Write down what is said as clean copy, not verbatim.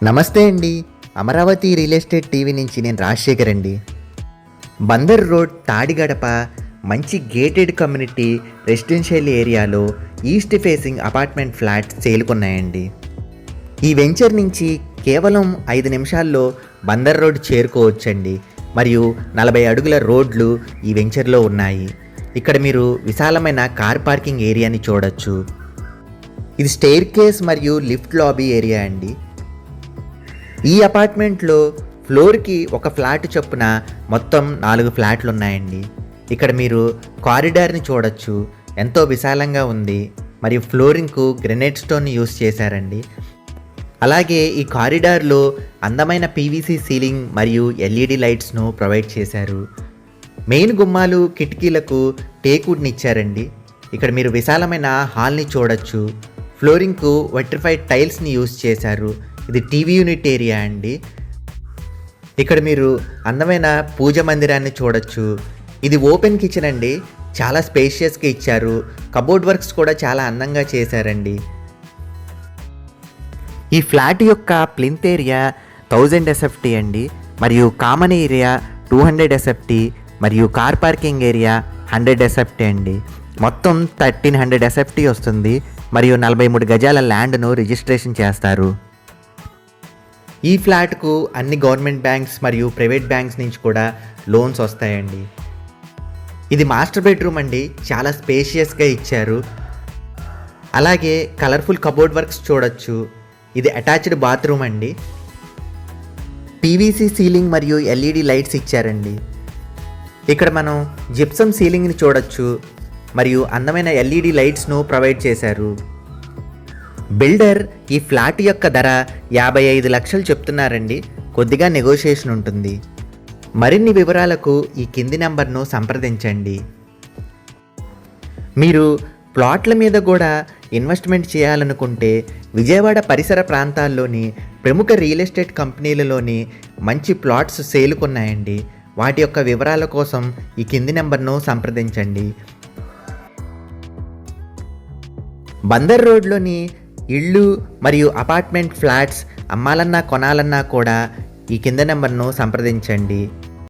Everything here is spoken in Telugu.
నమస్తే అండి. అమరావతి రియల్ ఎస్టేట్ టీవీ నుంచి నేను రాజశేఖర్ అండి. బందర్ రోడ్ తాడిగడప మంచి గేటెడ్ కమ్యూనిటీ రెసిడెన్షియల్ ఏరియాలో ఈస్ట్ ఫేసింగ్ అపార్ట్మెంట్ ఫ్లాట్ సేల్కున్నాయండి. ఈ వెంచర్ నుంచి కేవలం 5 నిమిషాల్లో బందర్ రోడ్ చేరుకోవచ్చండి. మరియు 40 అడుగుల రోడ్లు ఈ వెంచర్లో ఉన్నాయి. ఇక్కడ మీరు విశాలమైన కార్ పార్కింగ్ ఏరియాని చూడొచ్చు. ఇది స్టెయిర్ కేస్ మరియు లిఫ్ట్ లాబీ ఏరియా అండి. ఈ అపార్ట్మెంట్లో ఫ్లోర్కి ఒక ఫ్లాట్ చొప్పున మొత్తం 4 ఫ్లాట్లు ఉన్నాయండి. ఇక్కడ మీరు కారిడార్ని చూడొచ్చు, ఎంతో విశాలంగా ఉంది. మరియు ఫ్లోరింగ్కు గ్రెనైట్ స్టోన్ యూస్ చేశారండి. అలాగే ఈ కారిడార్లో అందమైన పీవీసీ సీలింగ్ మరియు ఎల్ఈడి లైట్స్ను ప్రొవైడ్ చేశారు. మెయిన్ గుమ్మాలు కిటికీలకు టేక్వుడ్ని ఇచ్చారండి. ఇక్కడ మీరు విశాలమైన హాల్ని చూడొచ్చు. ఫ్లోరింగ్కు వెట్రిఫైడ్ టైల్స్ని యూస్ చేశారు. ఇది టీవీ యూనిట్ ఏరియా అండి. ఇక్కడ మీరు అందమైన పూజ మందిరాన్ని చూడొచ్చు. ఇది ఓపెన్ కిచెన్ అండి. చాలా స్పేషియస్గా ఇచ్చారు. కబోర్డ్ వర్క్స్ కూడా చాలా అందంగా చేశారండి. ఈ ఫ్లాట్ యొక్క ప్లింత్ ఏరియా 1000 SFT అండి. మరియు కామన్ ఏరియా 200 SFT మరియు కార్ పార్కింగ్ ఏరియా 100 SFT అండి. మొత్తం 1300 SFT వస్తుంది. మరియు 43 గజాల ల్యాండ్ను రిజిస్ట్రేషన్ చేస్తారు. ఈ ఫ్లాట్కు అన్ని గవర్నమెంట్ బ్యాంక్స్ మరియు ప్రైవేట్ బ్యాంక్స్ నుంచి కూడా లోన్స్ వస్తాయండి. ఇది మాస్టర్ బెడ్రూమ్ అండి. చాలా స్పేషియస్గా ఇచ్చారు. అలాగే కలర్ఫుల్ కబోర్డ్ వర్క్స్ చూడొచ్చు. ఇది అటాచ్డ్ బాత్రూమ్ అండి. పీవీసీ సీలింగ్ మరియు ఎల్ఈడి లైట్స్ ఇచ్చారండి. ఇక్కడ మనం జిప్సమ్ సీలింగ్ని చూడొచ్చు. మరియు అందమైన ఎల్ఈడి లైట్స్ను ప్రొవైడ్ చేశారు. బిల్డర్ ఈ ఫ్లాట్ యొక్క ధర 55 లక్షలు చెప్తున్నారండి. కొద్దిగా నెగోషియేషన్ ఉంటుంది. మరిన్ని వివరాలకు ఈ కింది నెంబర్ను సంప్రదించండి. మీరు ప్లాట్ల మీద కూడా ఇన్వెస్ట్మెంట్ చేయాలనుకుంటే విజయవాడ పరిసర ప్రాంతాల్లోని ప్రముఖ రియల్ ఎస్టేట్ కంపెనీలలోని మంచి ప్లాట్స్ సేలుకున్నాయండి. వాటి యొక్క వివరాల కోసం ఈ కింది నెంబర్ను సంప్రదించండి. బందర్ రోడ్లోని ఇళ్ళు మరియు అపార్ట్మెంట్ ఫ్లాట్స్ అమ్మాలన్నా కొనాలన్నా కూడా ఈ కింద నెంబర్ను సంప్రదించండి.